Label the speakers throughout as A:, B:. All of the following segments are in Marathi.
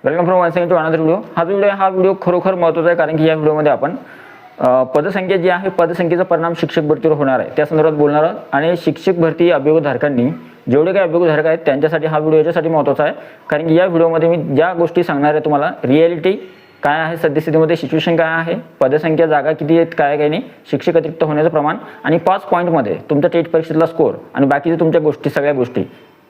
A: Welcome from one second to another video. हा व्हिडिओ खरोखर महत्त्वाचा आहे, कारण की या व्हिडिओमध्ये आपण पदसंख्या जी आहे पदसंख्येचा परिणाम शिक्षक भरतीवर होणार आहे त्या संदर्भात बोलणार आहोत. आणि शिक्षक भरती अभियोगधारकांनी जेवढे काही अभियोगधारक आहेत त्यांच्यासाठी हा व्हिडिओ याच्यासाठी महत्त्वाचा आहे, कारण की या व्हिडिओमध्ये मी ज्या गोष्टी सांगणार आहे तुम्हाला, रिॲलिटी काय आहे, सद्यस्थितीमध्ये सिच्युएशन काय आहे, पदसंख्या जागा किती आहेत, काय काय नाही, शिक्षक अतिरिक्त होण्याचं प्रमाण आणि 5 पॉईंटमध्ये तुमच्या टेट परीक्षेतला स्कोर आणि बाकीच्या तुमच्या गोष्टी, सगळ्या गोष्टी,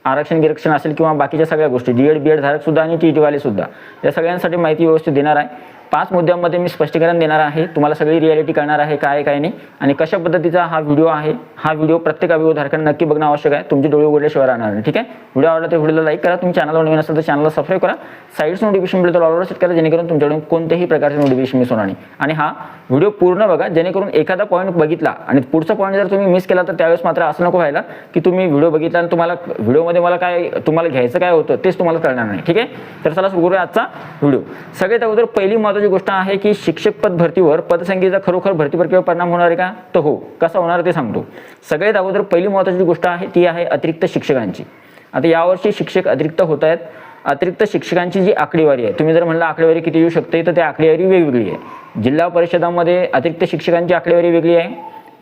A: आरक्षण गिरक्षण असेल किंवा बाकीच्या सगळ्या गोष्टी, डीएड बीएड धारक सुद्धा आणि टीईटी वाले सुद्धा, या सगळ्यांसाठी माहिती व्यवस्थित देणार आहे. 5 मुद्द्यांमध्ये मी स्पष्टीकरण देणार आहे, तुम्हाला सगळी रिॲलिटी कळणार आहे काय काय नाही आणि कशा पद्धतीचा हा व्हिडिओ आहे. हा व्हिडिओ प्रत्येक अभियोगधारकांना नक्की बघणं आवश्यक आहे, तुमचे डोळे उघडल्याशिवाय राहणार नाही. ठीक आहे, व्हिडिओ आवडला तर व्हिडिओला लाईक करा, तुम्ही चॅनलवर नवीन असेल तर चॅनलला सबस्क्राईब करा, साईड्स नोटिफिकेशन बेल तर ऑलवर सेट करा, जेणेकरून तुमच्याकडून कोणत्याही प्रकारचे नोटिफिकेशन मिस होणार नाही. आणि हा व्हिडिओ पूर्ण बघा, जेणेकरून एखादा पॉईंट बघितला आणि पुढचा पॉईंट जर तुम्ही मिस केला तर त्यावेळेस मात्र असं नको व्हायला की तुम्ही व्हिडिओ बघितला आणि तुम्हाला व्हिडिओमध्ये मला काय तुम्हाला घ्यायचं काय होतं तेच तुम्हाला कळणार नाही. ठीक आहे, तर चला सुरू करूया आजचा व्हिडिओ. सगळ्यात अगोदर पहिली महत्त्वाची गोष्ट आहे की शिक्षक पद भरतीवर पदसंख्येचा खरोखर भरती प्रक्रियेवर परिणाम होणार आहे का, तर हो, कसा होणार ते सांगतो. सगळ्यात अगोदर पहिली महत्त्वाची गोष्ट आहे ती आहे अतिरिक्त शिक्षकांची. आता यावर्षी शिक्षक अतिरिक्त होत आहेत. अतिरिक्त शिक्षकांची जी आकडेवारी आहे, तुम्ही जर म्हणलं आकडेवारी किती येऊ शकते तर त्या आकडेवारी वेगवेगळी आहे. जिल्हा परिषदामध्ये अतिरिक्त शिक्षकांची आकडेवारी वेगळी आहे,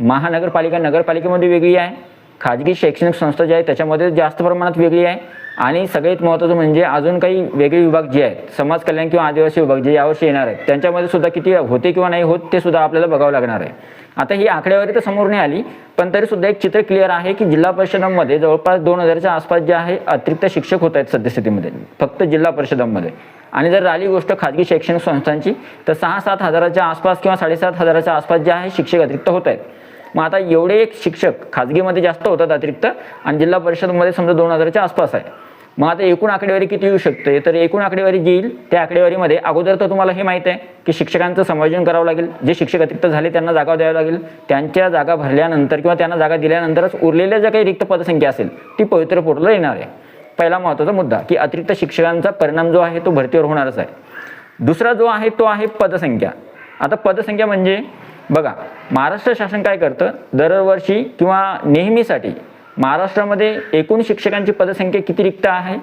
A: महानगरपालिका नगरपालिकेमध्ये वेगळी आहे, खाजगी शैक्षणिक संस्था जी आहे त्याच्यामध्ये जास्त प्रमाणात वेगळी आहे. आणि सगळ्यात महत्त्वाचं म्हणजे अजून काही वेगळे विभाग जे आहेत, समाज कल्याण किंवा आदिवासी विभाग जे यावर्षी येणार आहेत त्यांच्यामध्ये सुद्धा किती होते किंवा नाही होत ते सुद्धा आपल्याला बघावं लागणार आहे. आता ही आकडेवारी तर समोर नाही आली, पण तरी सुद्धा एक चित्र क्लिअर आहे की जिल्हा परिषदांमध्ये जवळपास 2000च्या आसपास जे आहे अतिरिक्त शिक्षक होत आहेत सद्यस्थितीमध्ये फक्त जिल्हा परिषदांमध्ये. आणि जर आली गोष्ट खाजगी शैक्षणिक संस्थांची तर 6-7 हजाराच्या आसपास किंवा 7.5 हजाराच्या आसपास जे आहे शिक्षक अतिरिक्त होत आहेत. मग आता एवढे एक शिक्षक खाजगीमध्ये जास्त होतात अतिरिक्त आणि जिल्हा परिषदमध्ये समजा 2000च्या आसपास आहे. मग आता एकूण आकडेवारी किती येऊ शकते, तर एकूण आकडेवारी जी येईल त्या आकडेवारीमध्ये अगोदर तर तुम्हाला हे माहीत आहे की शिक्षकांचं समायोजन करावं लागेल. जे शिक्षक अतिरिक्त झाले त्यांना जागा द्यावी लागेल, त्यांच्या जागा भरल्यानंतर किंवा त्यांना जागा दिल्यानंतरच उरलेल्या ज्या काही रिक्त पदसंख्या असेल ती पवित्र पोर्टलला येणार आहे. पहिला महत्त्वाचा मुद्दा की अतिरिक्त शिक्षकांचा परिणाम जो आहे तो भरतीवर होणारच आहे. दुसरा जो आहे तो आहे पदसंख्या. आता पदसंख्या म्हणजे बघा, महाराष्ट्र शासन काय करतं, दरवर्षी किंवा नेहमीसाठी महाराष्ट्रामध्ये एकूण शिक्षकांची पदसंख्या किती रिक्त आहे,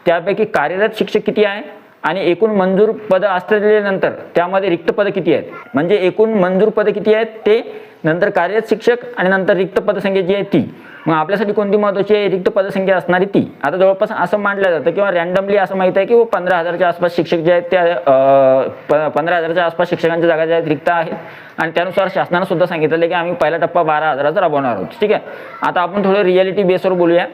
A: त्यापैकी कार्यरत शिक्षक किती आहे आणि एकूण मंजूर पदं असलेल्यानंतर त्यामध्ये रिक्त पदं किती आहेत, म्हणजे एकूण मंजूर पदं किती आहेत ते, नंतर कार्यरत शिक्षक आणि नंतर रिक्त पदसंख्या जी आहे ती. मग आपल्यासाठी कोणती महत्त्वाची आहे, रिक्त पदसंख्या असणारी ती. आता जवळपास असं मांडलं जातं किंवा रँडमली असं माहीत आहे की 15,000च्या आसपास शिक्षक जे आहेत त्या 15,000च्या आसपास शिक्षकांच्या जागा ज्या आहेत रिक्त आहेत आणि त्यानुसार शासनानं सुद्धा सांगितलं की आम्ही पहिला टप्पा 12,000चा राबवणार आहोत. ठीक आहे, आता आपण थोडं रिॲलिटी बेसवर बोलूया.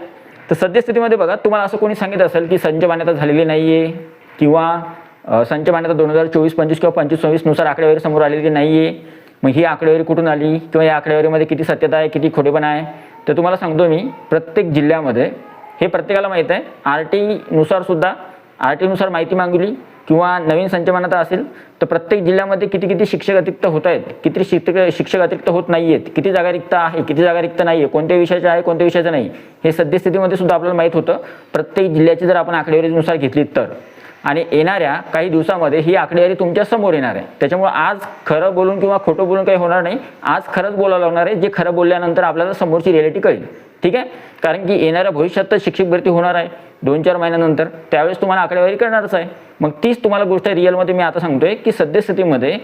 A: तर सद्यस्थितीमध्ये बघा, तुम्हाला असं कोणी सांगितलं असेल की संच मान्यता झालेली नाही आहे किंवा संच मान्यता 2024-25 किंवा 25-26 नुसार आकडेवारी समोर आलेली नाही आहे. मग ही आकडेवारी कुठून आली किंवा या आकडेवारीमध्ये किती सत्यता आहे किती खोटेपणा आहे, तर तुम्हाला सांगतो मी, प्रत्येक जिल्ह्यामध्ये हे प्रत्येकाला माहीत आहे. आर टी नुसार माहिती मागवली किंवा नवीन संच मान्यता असेल तर प्रत्येक जिल्ह्यामध्ये किती शिक्षक अतिरिक्त होत आहेत, किती शिक्षक अतिरिक्त होत नाही आहेत, किती जागा रिक्त आहे, किती जागा रिक्त नाही आहे, कोणत्या विषयाच्या आहे कोणत्या विषयाचं नाही, हे सद्यस्थितीमध्ये सुद्धा आपल्याला माहीत होतं प्रत्येक जिल्ह्याची जर आपण आकडेवारीनुसार घेतली तर. आणि येणाऱ्या काही दिवसामध्ये ही आकडेवारी तुमच्या समोर येणार आहे. त्याच्यामुळे आज खरं बोलून किंवा खोटं बोलून काही होणार नाही, आज खरंच बोलायला लागणार आहे, जे खरं बोलल्यानंतर आपल्याला समोरची रिॲलिटी कळेल. ठीक आहे, कारण की येणाऱ्या भविष्यात तर शिक्षक भरती होणार आहे 2-4 महिन्यानंतर, त्यावेळेस तुम्हाला आकडेवारी कळणारच आहे. मग तीच तुम्हाला गोष्ट रिअलमध्ये मी आता सांगतोय की सद्यस्थितीमध्ये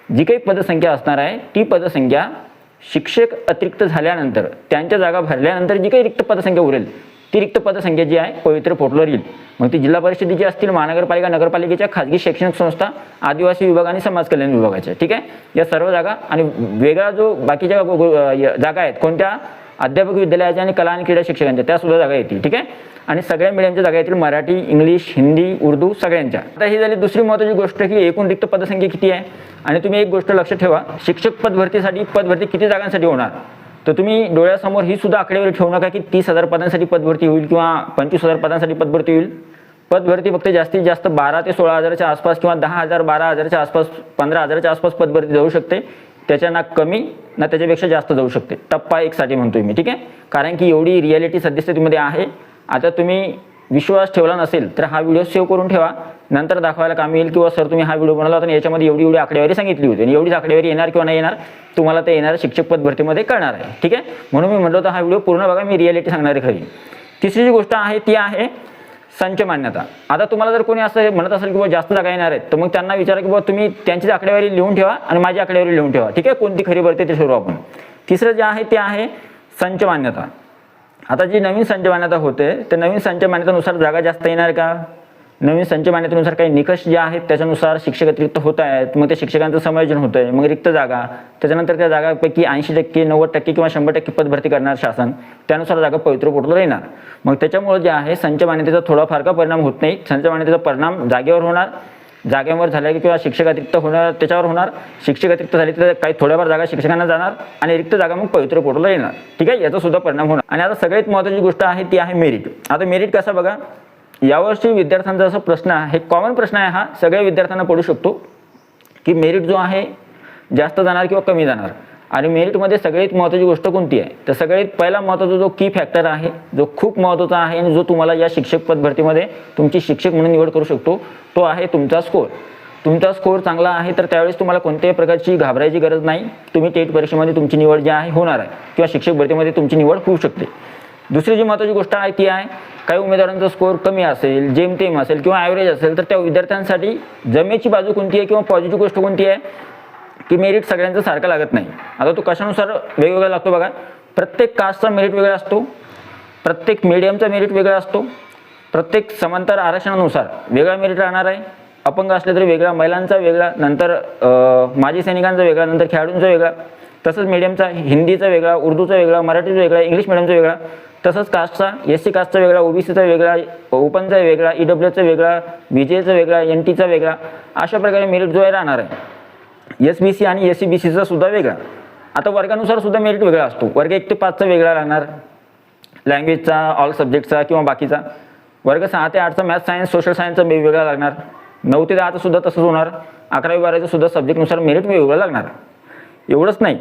A: जी काही पदसंख्या असणार आहे ती पदसंख्या शिक्षक अतिरिक्त झाल्यानंतर त्यांच्या जागा भरल्यानंतर जी काही रिक्त पदसंख्या उरेल ती रिक्त पदसंख्या जी आहे पवित्र पोर्टलवर येईल. मग ती जिल्हा परिषदेची असतील, महानगरपालिका नगरपालिकेच्या, खाजगी शैक्षणिक संस्था, आदिवासी विभाग आणि समाज कल्याण विभागाच्या. ठीक आहे, या सर्व जागा आणि वेगळा जो बाकीच्या जागा आहेत कोणत्या, अध्यापक विद्यालयाच्या आणि कला आणि क्रीडा शिक्षकांच्या, त्या सुद्धा जागा येतील. ठीक आहे, आणि सगळ्या मीडियमच्या जागा येतील, मराठी, इंग्लिश, हिंदी, उर्दू सगळ्यांच्या. आता ही झाली दुसरी महत्त्वाची गोष्ट की एकूण रिक्त पदसंख्या किती आहे. आणि तुम्ही एक गोष्ट लक्षात ठेवा, शिक्षक पदभरतीसाठी पदभरती किती जागांसाठी होणार, तर तुम्ही डोळ्यासमोर ही सुद्धा आकडेवारी ठेवू नका की 30,000 पदांसाठी पदभरती होईल किंवा 25,000 पदांसाठी पदभरती होईल. पदभरती फक्त जास्तीत जास्त 12 ते 16,000च्या आसपास किंवा 10,000 12,000च्या आसपास 15,000च्या आसपास पदभरती जाऊ शकते. त्याच्या ना कमी ना त्याच्यापेक्षा जास्त जाऊ शकते. टप्पा 1 साठी म्हणतोय मी. ठीक आहे, कारण की एवढी रिॲलिटी सद्यस्थितीमध्ये आहे. आता तुम्ही विश्वास ठेवला नसेल तर हा व्हिडिओ सेव्ह करून ठेवा, नंतर दाखवायला काम येईल किंवा सर तुम्ही हा व्हिडिओ बनवला होता आणि याच्यामध्ये एवढी आकडेवारी सांगितली होती आणि एवढीच आकडेवारी येणार किंवा नाही येणार तुम्हाला ते येणाऱ्या शिक्षक पद भरतीमध्ये कळणार आहे. ठीक आहे, म्हणून मी म्हटलं होतं हा व्हिडिओ पूर्ण बघा, मी रिॲलिटी सांगणार आहे खरी. तिसरी जी गोष्ट आहे ती आहे संच मान्यता. आता तुम्हाला जर कोणी असं म्हणत असेल की बाबा जास्त जागा येणार आहेत, तर मग त्यांना विचारा की बाबा तुम्ही त्यांची आकडेवारी लिहून ठेवा आणि माझी आकडेवारी लिहून ठेवा. ठीक आहे, कोणती खरी भरते ते ठरवू आपण. तिसरं जे आहे ते आहे संच मान्यता. आता जी नवीन संच मान्यता होते त्या नवीन संच मान्यतेनुसार जागा जास्त येणार का? नवीन संच मान्यतेनुसार काही निकष जे आहेत त्याच्यानुसार शिक्षक अतिरिक्त होत आहेत, मग त्या शिक्षकांचं समायोजन होतं आहे, मग रिक्त जागा, त्याच्यानंतर त्या जागापैकी 80%, 90% किंवा 100% पद भरती करणार शासन, त्यानुसार जागा पवित्र पोर्टलवर येणार. मग त्याच्यामुळे जे आहे संच मान्यतेचा थोडा फार का परिणाम होत नाही. संच मान्यतेचा परिणाम जागेवर होणार, जागेवर झाल्या किंवा शिक्षक अतिरिक्त होणार त्याच्यावर होणार. शिक्षक अतिरिक्त झाले तर काही थोड्याफार जागा शिक्षकांना जाणार आणि रिक्त जागा मग पवित्र पोर्टलला येणार. ठीक आहे, याचा सुद्धा परिणाम होणार. आणि आता सगळ्यात महत्त्वाची गोष्ट आहे ती आहे मेरिट. आता मेरिट कसं बघा, यावर्षी विद्यार्थ्यांचा असा प्रश्न आहे, कॉमन प्रश्न आहे हा, सगळ्या विद्यार्थ्यांना पडू शकतो की मेरिट जो आहे जास्त जाणार किंवा कमी जाणार. आणि मेरिटमध्ये सगळ्यात महत्त्वाची गोष्ट कोणती आहे, तर सगळ्यात पहिला महत्त्वाचा जो की फॅक्टर आहे, जो खूप महत्त्वाचा आहे आणि जो तुम्हाला या शिक्षक पद भरतीमध्ये तुमची शिक्षक म्हणून निवड करू शकतो, तो आहे तुमचा स्कोअर. तुमचा स्कोअर चांगला आहे तर त्यावेळेस तुम्हाला कोणत्याही प्रकारची घाबरायची गरज नाही. तुम्ही टेट परीक्षेमध्ये तुमची निवड जी आहे होणार आहे किंवा शिक्षक भरतीमध्ये तुमची निवड होऊ शकते. दुसरी जी महत्त्वाची गोष्ट आहे ती आहे, काही उमेदवारांचा स्कोअर कमी असेल, जेमतेम असेल किंवा ॲव्हरेज असेल, तर त्या विद्यार्थ्यांसाठी जमेची बाजू कोणती आहे किंवा पॉझिटिव्ह गोष्ट कोणती आहे की मेरिट सगळ्यांचा सारखा लागत नाही. आता तो कशानुसार वेगवेगळा लागतो बघा. प्रत्येक कास्टचा मेरिट वेगळा असतो, प्रत्येक मीडियमचा मेरिट वेगळा असतो, प्रत्येक समांतर आरक्षणानुसार वेगळा मेरिट राहणार आहे. अपंग असले तरी वेगळा, महिलांचा वेगळा, नंतर माजी सैनिकांचा वेगळा, नंतर खेळाडूंचा वेगळा, तसंच मीडियमचा हिंदीचा वेगळा, उर्दूचा वेगळा, मराठीचा वेगळा, इंग्लिश मिडियमचा वेगळा, तसंच कास्टचा SC कास्टचा वेगळा, OBCचा वेगळा, ओपनचा वेगळा, EWचा वेगळा, BJचा वेगळा, NTचा वेगळा, अशा प्रकारे मेरिट जो आहे राहणार आहे. SBC आणि SC/BCचा सुद्धा वेगळा. आता वर्गानुसार सुद्धा मेरिट वेगळा असतो. वर्ग 1 ते 5चा वेगळा राहणार, लँग्वेजचा, ऑल सब्जेक्टचा किंवा बाकीचा. वर्ग 6 ते 8चा मॅथ्स, सायन्स, सोशल सायन्सचा वेगवेगळा लागणार. 9 ते 10चा सुद्धा तसंच होणार. 11वी 12वीचा सुद्धा सब्जेक्टनुसार मेरिट वेगवेगळं लागणार. एवढंच नाही,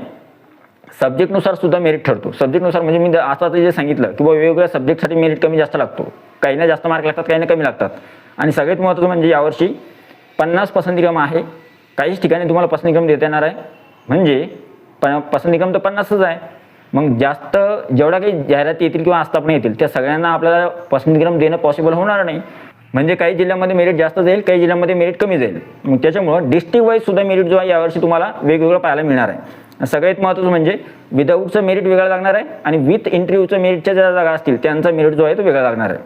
A: सब्जेक्टनुसार सुद्धा मेरिट ठरतो. सब्जेक्टनुसार म्हणजे मी आता जे सांगितलं की वेगवेगळ्या सब्जेक्टसाठी मेरिट कमी जास्त लागतो. काहींना जास्त मार्क लागतात, काहींना कमी लागतात. आणि सगळ्यात महत्त्वाचं म्हणजे यावर्षी 50 पसंतीक्रम आहे. काहीच ठिकाणी तुम्हाला पसंतीक्रम देता येणार आहे, म्हणजे पसंतीक्रम तर 50च आहे. मग जास्त जेवढ्या काही जाहिराती येतील किंवा आस्थापना येतील त्या सगळ्यांना आपल्याला पसंतीक्रम देणं पॉसिबल होणार नाही. म्हणजे काही जिल्ह्यामध्ये मेरिट जास्त जाईल, काही जिल्ह्यामध्ये मेरिट कमी जाईल. मग त्याच्यामुळं डिस्ट्रिक्ट वाईज सुद्धा मेरिट जो आहे यावर्षी तुम्हाला वेगवेगळं पाहायला मिळणार आहे. सगळ्यात महत्त्वाचं म्हणजे विदाऊटचं मेरिट वेगळं लागणार आहे आणि विथ इंटरव्ह्यूचं मेरिटच्या ज्या जागा असतील त्यांचा मेरिट जो आहे तो वेगळा लागणार आहे.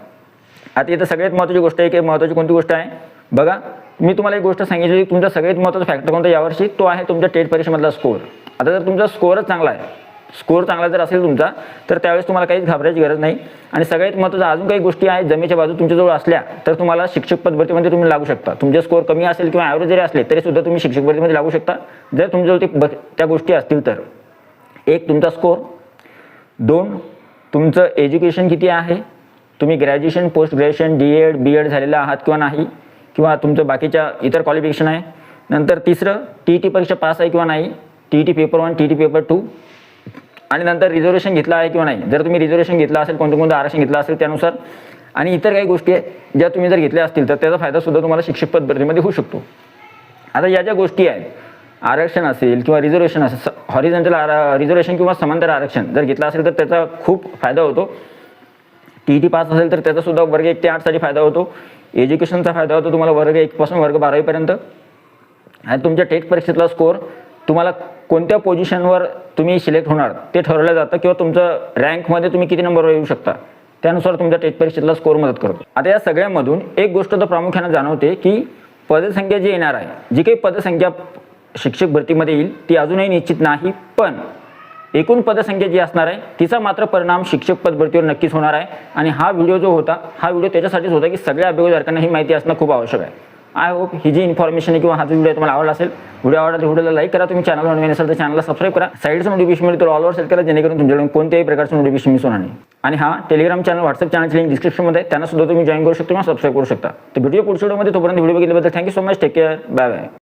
A: आता इथं सगळ्यात महत्त्वाची गोष्ट आहे की महत्त्वाची कोणती गोष्ट आहे बघा. मी तुम्हाला एक गोष्ट सांगितली की तुमचा सगळ्यात महत्त्वाचा फॅक्टर कोणता यावर्षी, तो आहे तुमच्या टेट परीक्षेमधला स्कोअर. आता जर तुमचा स्कोअरच चांगला आहे, स्कोअर चांगला जर असेल तुमचा, तर त्यावेळेस तुम्हाला काहीच घाबरायची गरज नाही. आणि सगळ्यात महत्त्वाचं अजून काही गोष्टी आहेत जमेच्या बाजू तुमच्याजवळ असल्या तर तुम्हाला शिक्षक पद भरतीमध्ये तुम्ही लागू शकता. तुमचे स्कोअर कमी असेल किंवा ॲव्हरेज जरी असले तरी सुद्धा तुम्ही शिक्षक भरतीमध्ये लागू शकता जर तुमच्याजवळ त्या गोष्टी असतील तर. 1 तुमचा स्कोअर, 2 तुमचं एज्युकेशन किती आहे, तुम्ही graduation, post graduation, DED, BEd झालेलं आहात किंवा नाही, किंवा तुमचं बाकीच्या इतर क्वालिफिकेशन आहे. नंतर तिसरं TET परीक्षा पास आहे किंवा नाही, TET पेपर 1, TET पेपर 2. आणि नंतर रिझर्वेशन घेतला आहे किंवा नाही, जर तुम्ही रिझर्वेशन घेतला असेल, कोणतं आरक्षण घेतलं असेल त्यानुसार. आणि इतर काही गोष्टी आहेत ज्या तुम्ही जर घेतल्या असतील तर त्याचा फायदा सुद्धा तुम्हाला शिक्षक पद भरतीमध्ये होऊ शकतो. आता या ज्या गोष्टी आहेत, आरक्षण असेल किंवा रिझर्वेशन असेल, हॉरिझॉन्टल रिझर्वेशन किंवा समांतर आरक्षण जर घेतलं असेल तर त्याचा खूप फायदा होतो. TET पास असेल तर त्याचा सुद्धा वर्ग 1 ते 8साठी फायदा होतो. एज्युकेशनचा फायदा होतो तुम्हाला वर्ग 1 पासून वर्ग 12वीपर्यंत. आणि तुमच्या टेट परीक्षेतला स्कोअर तुम्हाला कोणत्या पोझिशनवर तुम्ही सिलेक्ट होणार ते ठरवलं जातं, किंवा तुमचं रँकमध्ये तुम्ही किती नंबरवर येऊ शकता त्यानुसार तुमच्या टेट परीक्षेतला स्कोअर मदत करतो. आता या सगळ्यामधून एक गोष्ट तर प्रामुख्याने जाणवते की पदसंख्या जी येणार आहे, जी काही पदसंख्या शिक्षक भरतीमध्ये येईल ती अजूनही निश्चित नाही, पण एकूण पदसंख्या जी असणार आहे तिचा मात्र परिणाम शिक्षक पद भरतीवर नक्कीच होणार आहे. आणि हा व्हिडिओ जो होता, हा व्हिडिओ त्याच्यासाठीच होता की सगळ्या अभ्यासकांना ही माहिती असणं खूप आवश्यक आहे. आय होप ही जी इन्फॉर्मेशन आहे किंवा हा जो व्हिडिओ तुम्हाला आवडला असेल, व्हिडिओ आवडला तर व्हिडिओला लाईक करा. तुम्ही चॅनलवर नवीन असाल तर चॅनलला सबस्क्राईब करा. साईडचं नोटिफिकेशन मिळेल तर ऑलवर सेट करा, जेणेकरून तुमच्याकडून कोणत्याही प्रकारचं नोटिफिकेशन मिस होणार नाही. आणि हा टेलिग्राम चॅनल, व्हॉट्सअप चॅनलची लिंक डिस्क्रिप्शनमध्ये आहे, त्यांना सुद्धा तुम्ही जॉईन करू शकता किंवा सबस्क्राईब करू शकता. तर व्हिडिओ पुढच्या व्हिडिओमध्ये, तोपर्यंत व्हिडिओ बघितल्याबद्दल thank you so much. Take care, bye bye.